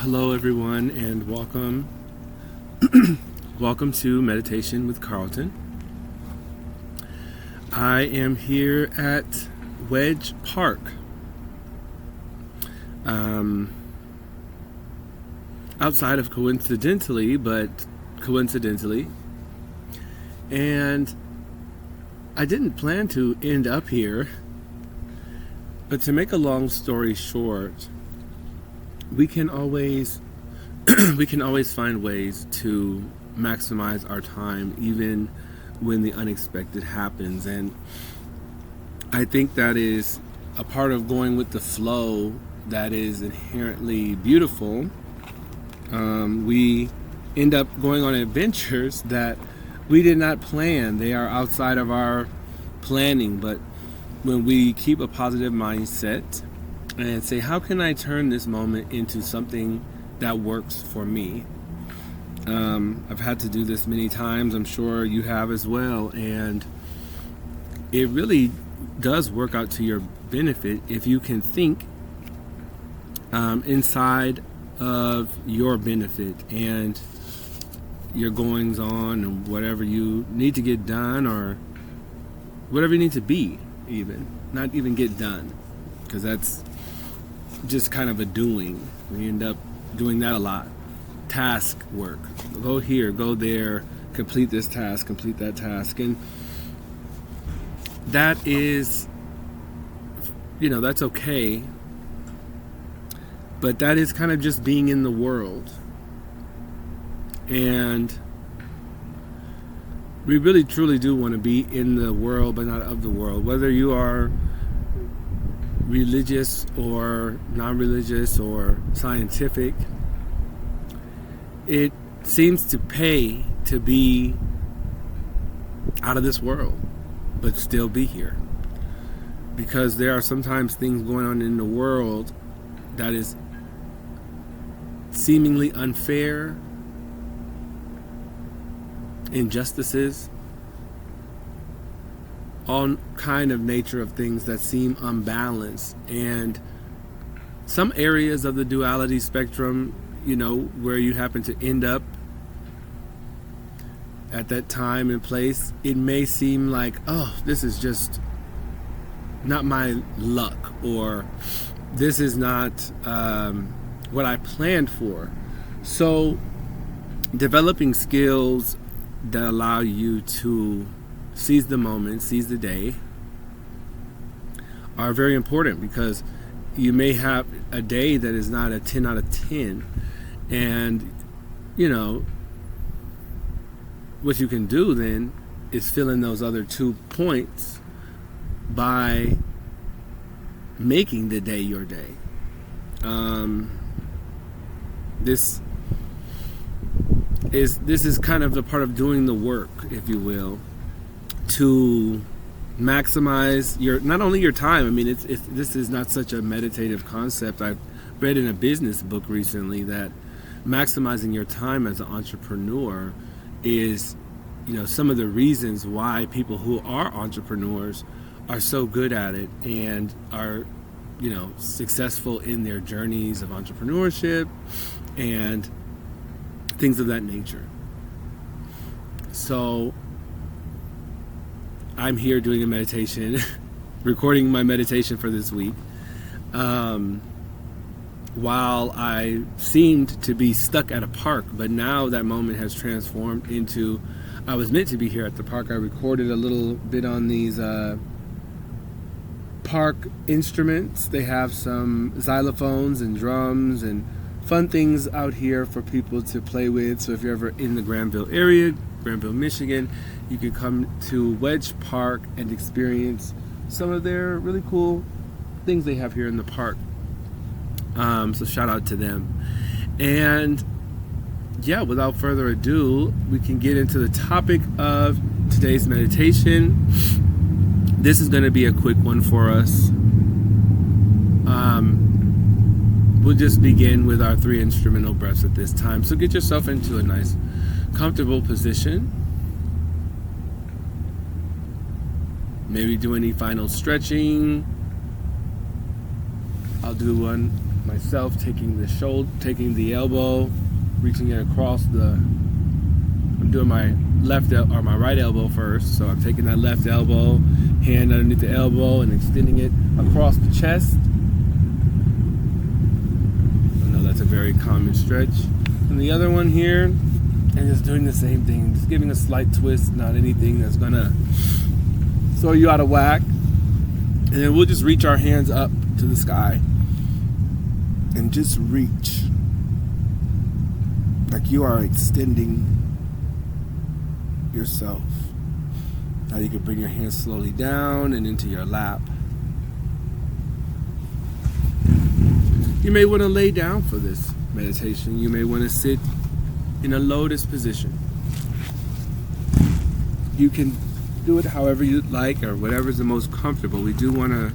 Hello everyone and welcome welcome to Meditation with Karlton. I am here at Wedge Park. Outside of coincidentally, and I didn't plan to end up here, but to make a long story short, we can always find ways to maximize our time even when the unexpected happens. And I think that is a part of going with the flow that is inherently beautiful. We end up going on adventures that we did not plan. They are outside of our planning, but when we keep a positive mindset and say, how can I turn this moment into something that works for me? I've had to do this many times. I'm sure you have as well. And it really does work out to your benefit if you can think inside of your benefit and your goings on and whatever you need to get done, or whatever you need to be, even not even get done, because that's just kind of a doing. We end up doing that a lot. Task work, go here, go there, complete this task, complete that task. And that is, that's okay, but that is kind of just being in the world. And we really truly do want to be in the world but not of the world, whether you are religious or non-religious or scientific. It seems to pay to be out of this world but still be here, because there are sometimes things going on in the world that is seemingly unfair, injustices, all kind of nature of things that seem unbalanced. And some areas of the duality spectrum, where you happen to end up at that time and place, it may seem like, oh, this is just not my luck, or this is not what I planned for. So developing skills that allow you to seize the moment, seize the day, are very important, because you may have a day that is not a 10 out of 10. And, what you can do then is fill in those other 2 points by making the day your day. This is kind of the part of doing the work, if you will, to maximize not only your time. I mean, this is not such a meditative concept. I've read in a business book recently that maximizing your time as an entrepreneur is, some of the reasons why people who are entrepreneurs are so good at it and are, successful in their journeys of entrepreneurship and things of that nature. So I'm here doing a meditation, recording my meditation for this week, while I seemed to be stuck at a park, but now that moment has transformed into, I was meant to be here at the park. I recorded a little bit on these park instruments. They have some xylophones and drums and fun things out here for people to play with. So if you're ever in the Granville area, Granville, Michigan, you can come to Wedge Park and experience some of their really cool things they have here in the park. So shout out to them. And yeah, without further ado, we can get into the topic of today's meditation. This is going to be a quick one for us. We'll just begin with our 3 instrumental breaths at this time. So get yourself into a nice, comfortable position. Maybe do any final stretching. I'll do one myself taking the shoulder, taking the elbow, reaching it across I'm doing my or my right elbow first. So I'm taking that left elbow, hand underneath the elbow, and extending it across the chest. I know that's a very common stretch. And the other one here, and just doing the same thing, just giving a slight twist, not anything that's gonna throw you out of whack. And then we'll just reach our hands up to the sky and just reach like you are extending yourself. Now you can bring your hands slowly down and into your lap. You may want to lay down for this meditation. You may want to sit in a lotus position. You can do it however you'd like, or whatever's the most comfortable. We do want to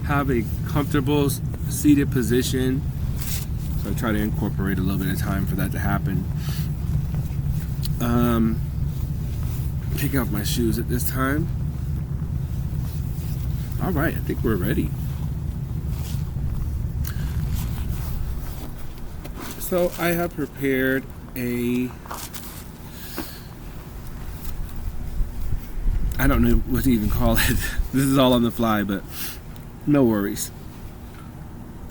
have a comfortable seated position, so I try to incorporate a little bit of time for that to happen. Taking off my shoes at this time. All right, I think we're ready. So I have prepared I don't know what to even call it. This is all on the fly, but no worries.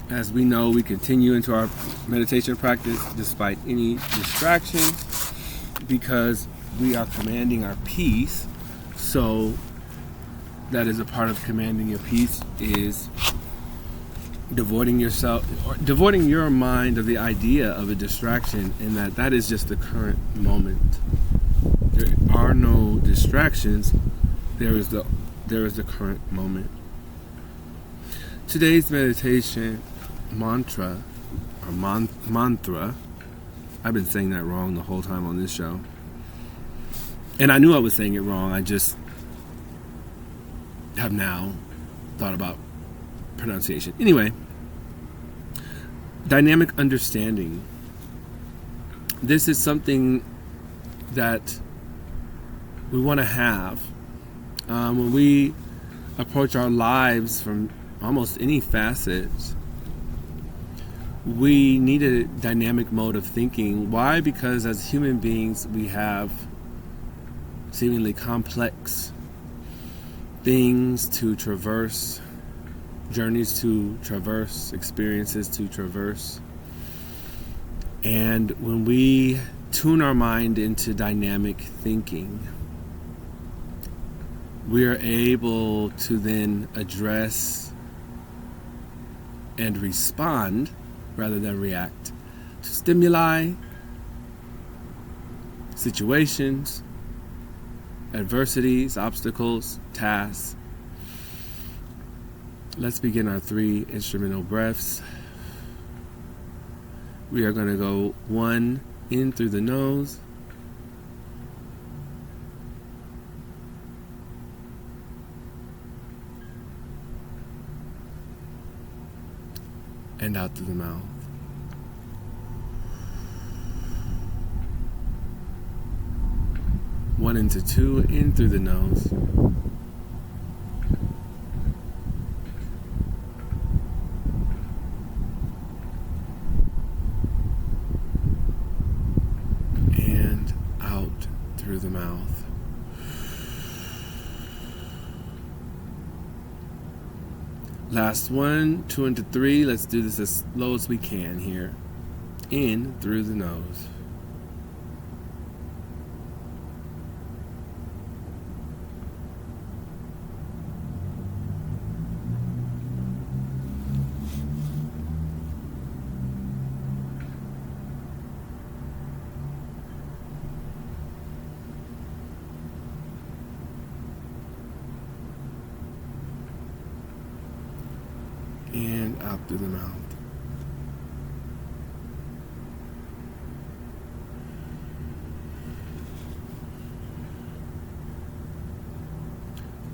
As we know, we continue into our meditation practice despite any distractions, because we are commanding our peace. So that is a part of commanding your peace, is devoting your mind of the idea of a distraction, and that is just the current moment. There are no distractions. There is the current moment. Today's meditation mantra, I've been saying that wrong the whole time on this show. And I knew I was saying it wrong. I just have now thought about pronunciation. Anyway, dynamic understanding. This is something that we want to have when we approach our lives from almost any facets. We need a dynamic mode of thinking. Why? Because as human beings, we have seemingly complex things to traverse, journeys to traverse, experiences to traverse. And when we tune our mind into dynamic thinking, we are able to then address and respond rather than react to stimuli, situations, adversities, obstacles, tasks. Let's begin our 3 instrumental breaths. We are going to go 1 in through the nose, and out through the mouth. One into 2, in through the nose. And out through the mouth. Last one, 2 into 3. Let's do this as slow as we can here. In through the nose. And out through the mouth.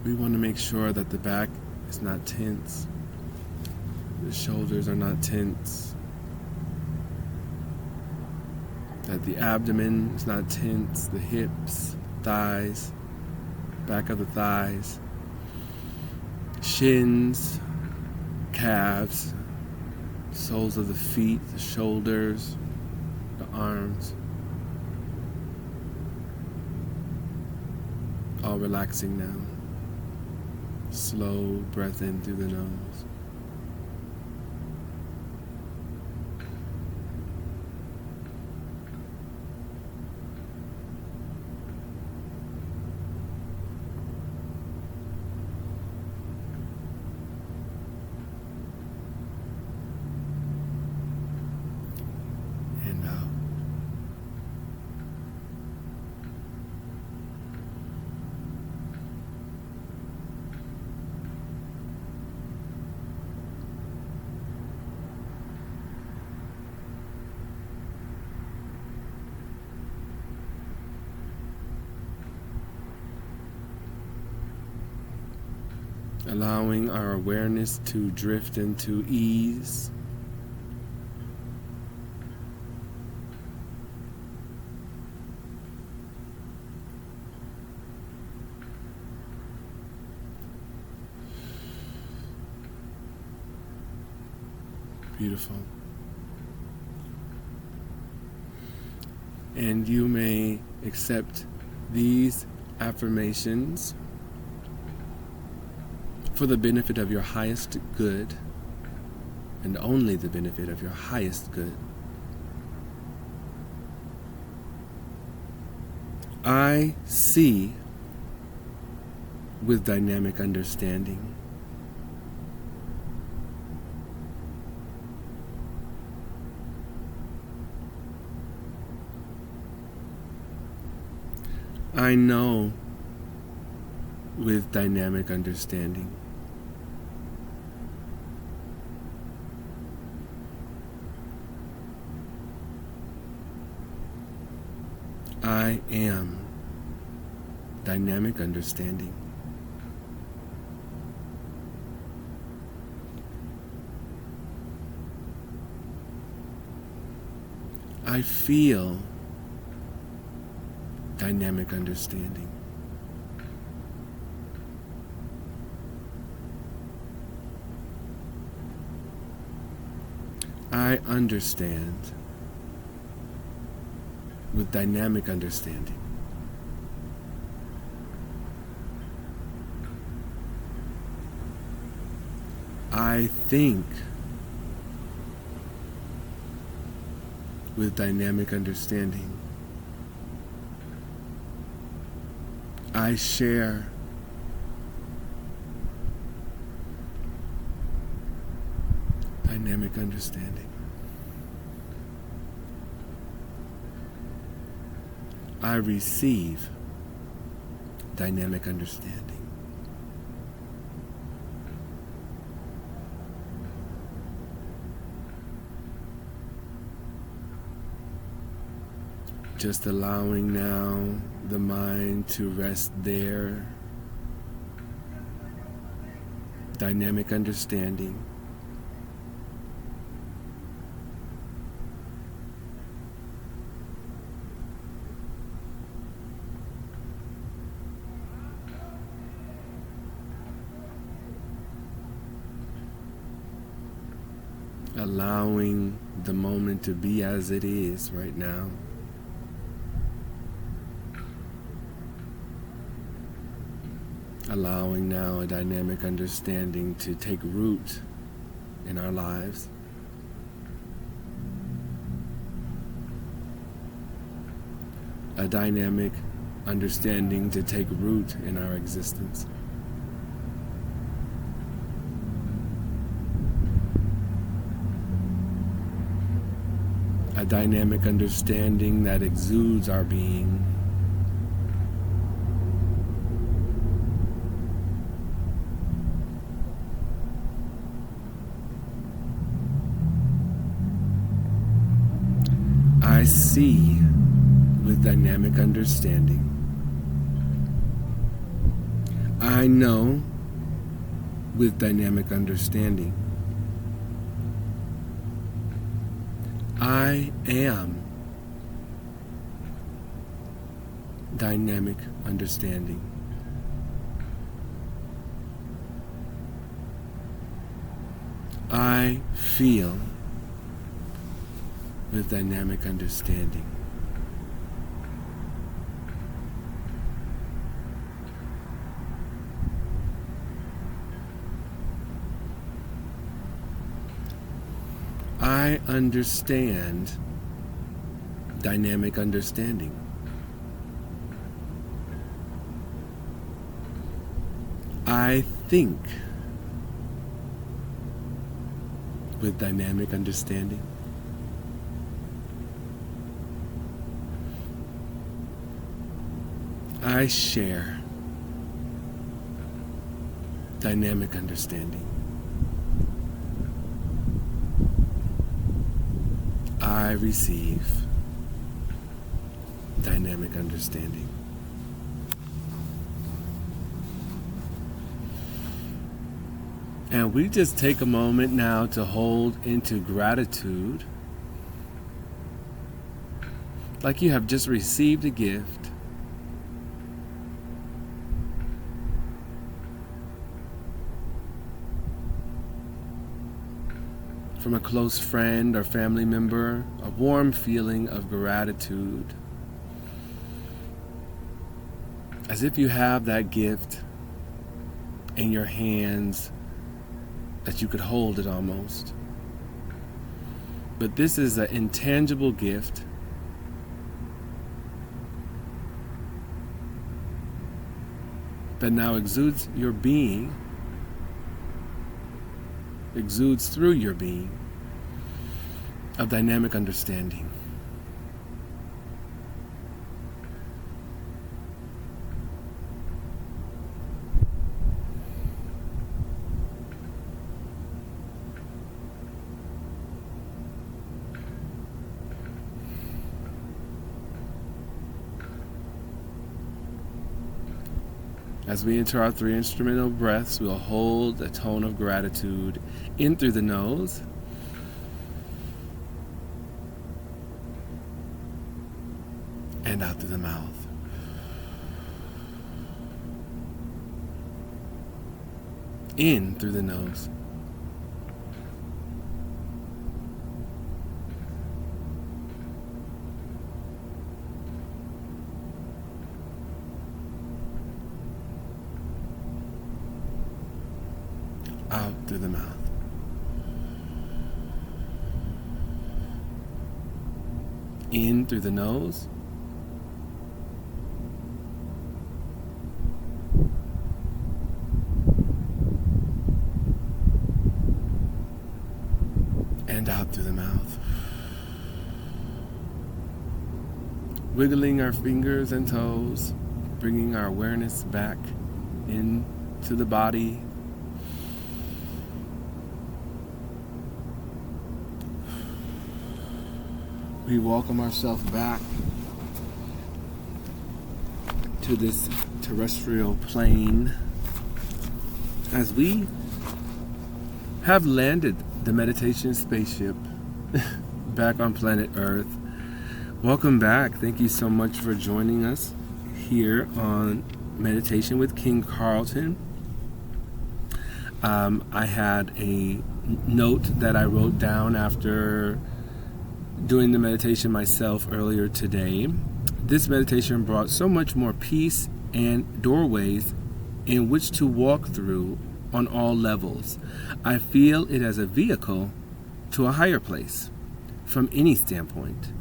We want to make sure that the back is not tense. The shoulders are not tense. That the abdomen is not tense. The hips, thighs, back of the thighs, shins, calves, soles of the feet, the shoulders, the arms, all relaxing now. Slow breath in through the nose. And out. Allowing our awareness to drift into ease. Beautiful. And you may accept these affirmations for the benefit of your highest good, and only the benefit of your highest good. I see with dynamic understanding. I know with dynamic understanding. I am dynamic understanding. I feel dynamic understanding. I understand with dynamic understanding. I think with dynamic understanding. I share dynamic understanding. I receive dynamic understanding. Just allowing now the mind to rest there. Dynamic understanding. Allowing the moment to be as it is right now. Allowing now a dynamic understanding to take root in our lives. A dynamic understanding to take root in our existence. A dynamic understanding that exudes our being. I see with dynamic understanding. I know with dynamic understanding. I am dynamic understanding. I feel with dynamic understanding. I understand dynamic understanding. I think with dynamic understanding. I share dynamic understanding. I receive dynamic understanding. And we just take a moment now to hold into gratitude, like you have just received a gift. From a close friend or family member, a warm feeling of gratitude. As if you have that gift in your hands, that you could hold it almost. But this is an intangible gift that now exudes your being, exudes through your being of dynamic understanding. As we enter our 3 instrumental breaths, we'll hold a tone of gratitude in through the nose, and out through the mouth. In through the nose. Out through the mouth. In through the nose. And out through the mouth. Wiggling our fingers and toes, bringing our awareness back into the body. We welcome ourselves back to this terrestrial plane as we have landed the meditation spaceship back on planet Earth. Welcome back. Thank you so much for joining us here on Meditation with King Karlton. I had a note that I wrote down after doing the meditation myself earlier today. This meditation brought so much more peace and doorways in which to walk through on all levels. I feel it as a vehicle to a higher place from any standpoint.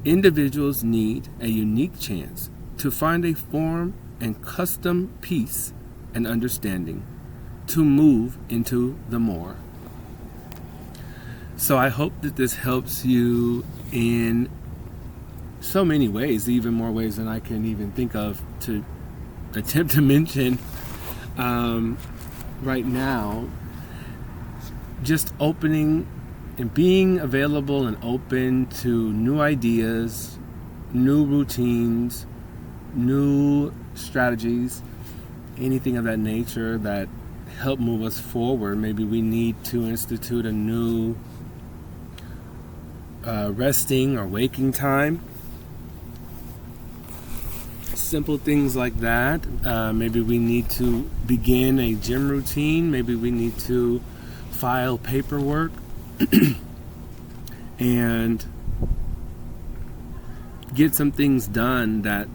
Individuals need a unique chance to find a form and custom peace and understanding to move into the more. So I hope that this helps you in so many ways, even more ways than I can even think of to attempt to mention right now. Just opening and being available and open to new ideas, new routines, new strategies, anything of that nature that help move us forward. Maybe we need to institute a new resting or waking time. Simple things like that. Maybe we need to begin a gym routine. Maybe we need to file paperwork and get some things done that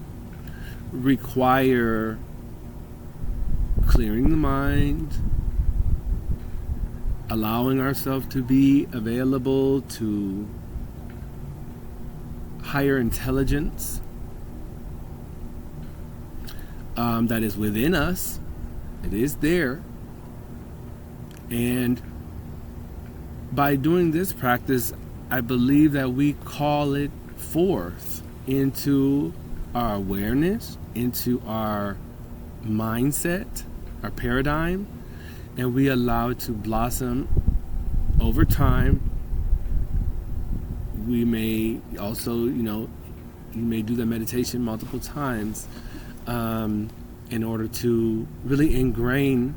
require clearing the mind, allowing ourselves to be available to higher intelligence that is within us. It is there. And by doing this practice, I believe that we call it forth into our awareness, into our mindset, our paradigm, and we allow it to blossom over time. We may also, you may do the meditation multiple times in order to really ingrain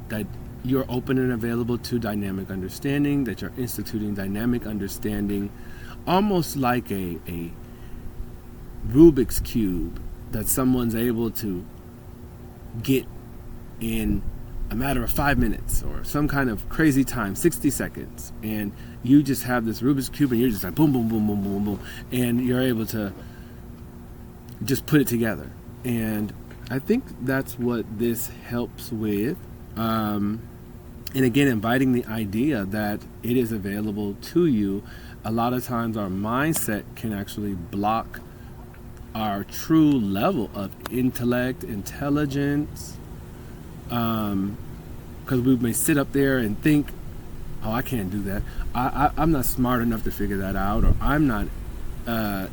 that you're open and available to dynamic understanding, that you're instituting dynamic understanding, almost like a Rubik's Cube that someone's able to get in a matter of 5 minutes or some kind of crazy time, 60 seconds. And you just have this Rubik's Cube and you're just like boom, boom, boom, boom, boom, boom. And you're able to just put it together. And I think that's what this helps with. And again, inviting the idea that it is available to you. A lot of times our mindset can actually block our true level of intellect, intelligence, because we may sit up there and think, oh, I can't do that. I'm not smart enough to figure that out, or I'm not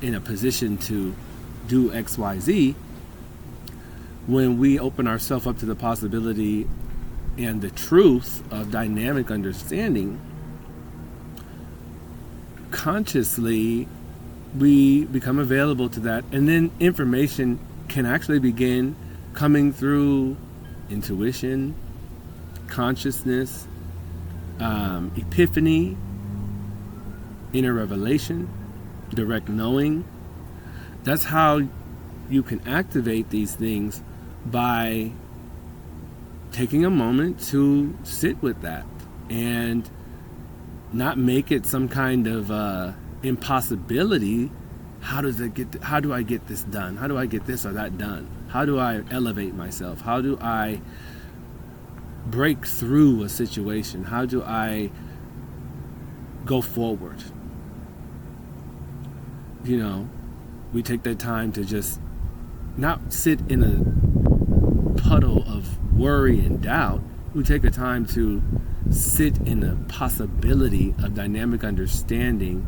in a position to do X, Y, Z. When we open ourselves up to the possibility and the truth of dynamic understanding, consciously we become available to that, and then information can actually begin coming through intuition, consciousness, epiphany, inner revelation, direct knowing. That's how you can activate these things, by taking a moment to sit with that and not make it some kind of impossibility. How do I get this done? How do I get this or that done? How do I elevate myself? How do I break through a situation? How do I go forward? We take that time to just not sit in a puddle of worry and doubt. We take the time to sit in the possibility of dynamic understanding,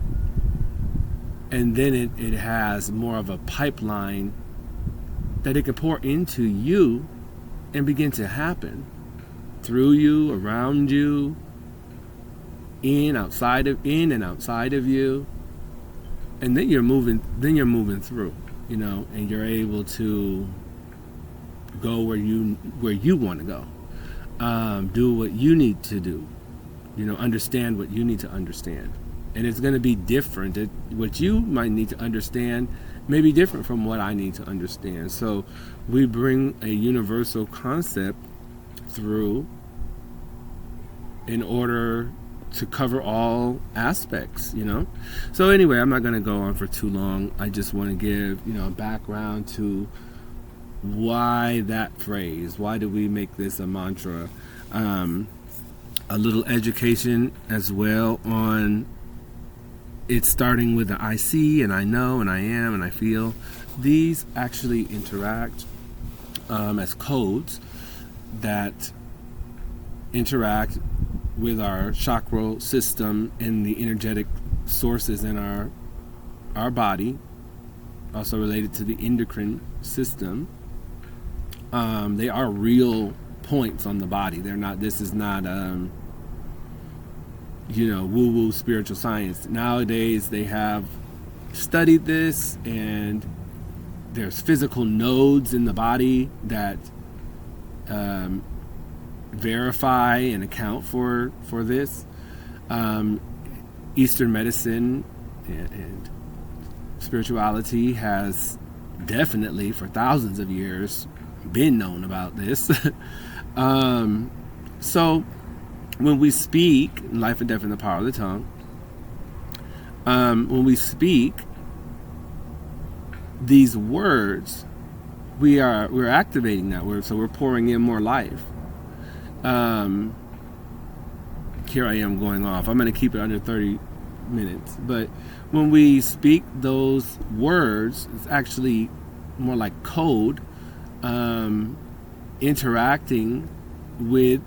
and then it has more of a pipeline that it can pour into you and begin to happen through you, around you, in and outside of you, and then you're moving through, and you're able to go where you want to go, do what you need to do, understand what you need to understand. And it's going to be different. What you might need to understand may be different from what I need to understand. So we bring a universal concept through in order to cover all aspects, So anyway, I'm not going to go on for too long. I just want to give, a background to why that phrase. Why do we make this a mantra? A little education as well on it, starting with the I see and I know and I am and I feel. These actually interact as codes that interact with our chakra system and the energetic sources in our body, also related to the endocrine system. They are real points on the body. This is not woo-woo spiritual science. Nowadays they have studied this, and there's physical nodes in the body that verify and account for this. Eastern medicine and spirituality has definitely for thousands of years been known about this. So when we speak, life and death in the power of the tongue, when we speak, these words, we're activating that word, so we're pouring in more life. Here I am going off. I'm going to keep it under 30 minutes. But when we speak those words, it's actually more like code, interacting with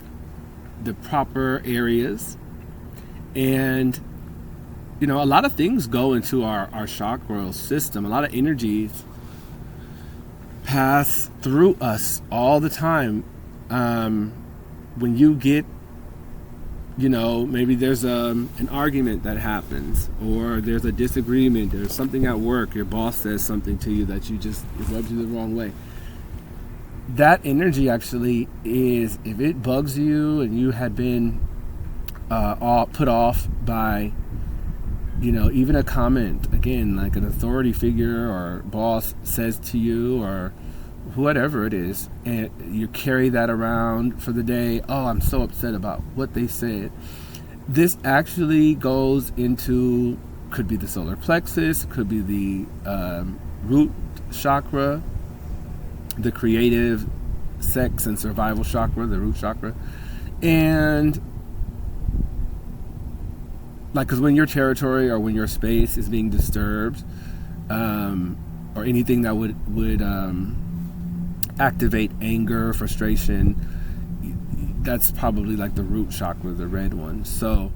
the proper areas. And, a lot of things go into our chakra system. A lot of energies pass through us all the time. When you get, maybe there's an argument that happens, or there's a disagreement, or something at work, your boss says something to you that it rubs you the wrong way. That energy actually is, if it bugs you and you had been put off by, even a comment, again, like an authority figure or boss says to you, or whatever it is, and you carry that around for the day. Oh, I'm so upset about what they said. This actually goes into, could be the solar plexus, could be the root chakra, the creative, sex and survival chakra, the root chakra. And because when your territory or when your space is being disturbed, or anything that would activate anger, frustration, that's probably like the root chakra, the red one. So,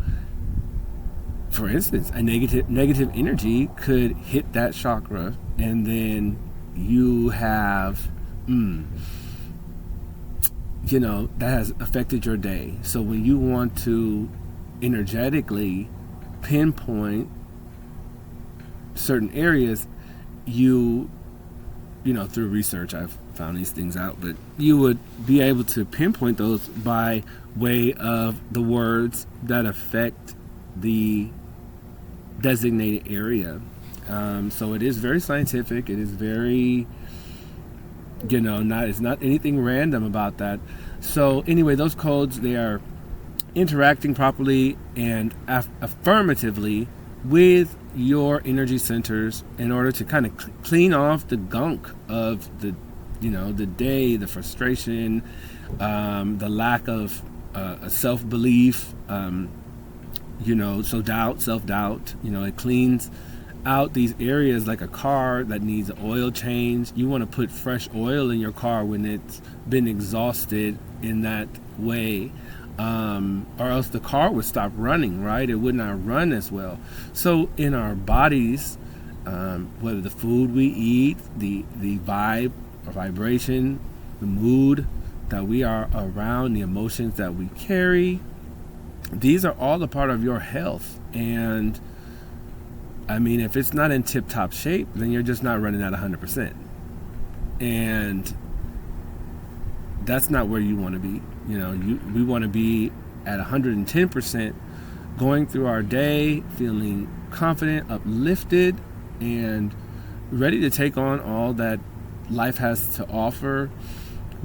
for instance, a negative energy could hit that chakra, and then you have, that has affected your day. So when you want to energetically pinpoint certain areas, through research, I've found these things out, but you would be able to pinpoint those by way of the words that affect the designated area. So it is very scientific. It is very, it's not anything random about that. So anyway, those codes, they are interacting properly and affirmatively with your energy centers in order to kind of clean off the gunk of the day, the frustration, the lack of self-belief, self-doubt. It cleans out these areas like a car that needs an oil change. You want to put fresh oil in your car when it's been exhausted in that way. Or else the car would stop running, right? It would not run as well. So in our bodies, whether the food we eat, the vibe or vibration, the mood that we are around, the emotions that we carry, these are all a part of your health. And if it's not in tip-top shape, then you're just not running at 100%. And that's not where you want to be. We want to be at 110%, going through our day, feeling confident, uplifted, and ready to take on all that life has to offer,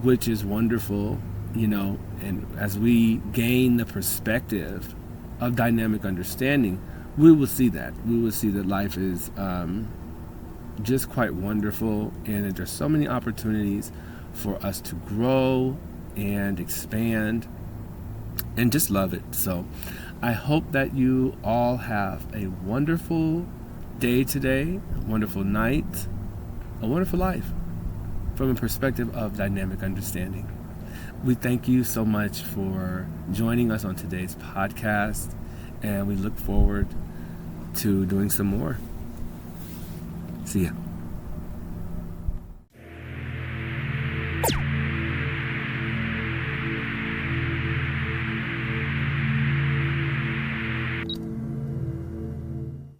which is wonderful, and as we gain the perspective of dynamic understanding, we will see that life is just quite wonderful, and that there's so many opportunities for us to grow and expand and just love it. So I hope that you all have a wonderful day today, a wonderful night, a wonderful life from a perspective of dynamic understanding. We thank you so much for joining us on today's podcast, and we look forward to doing some more. See ya.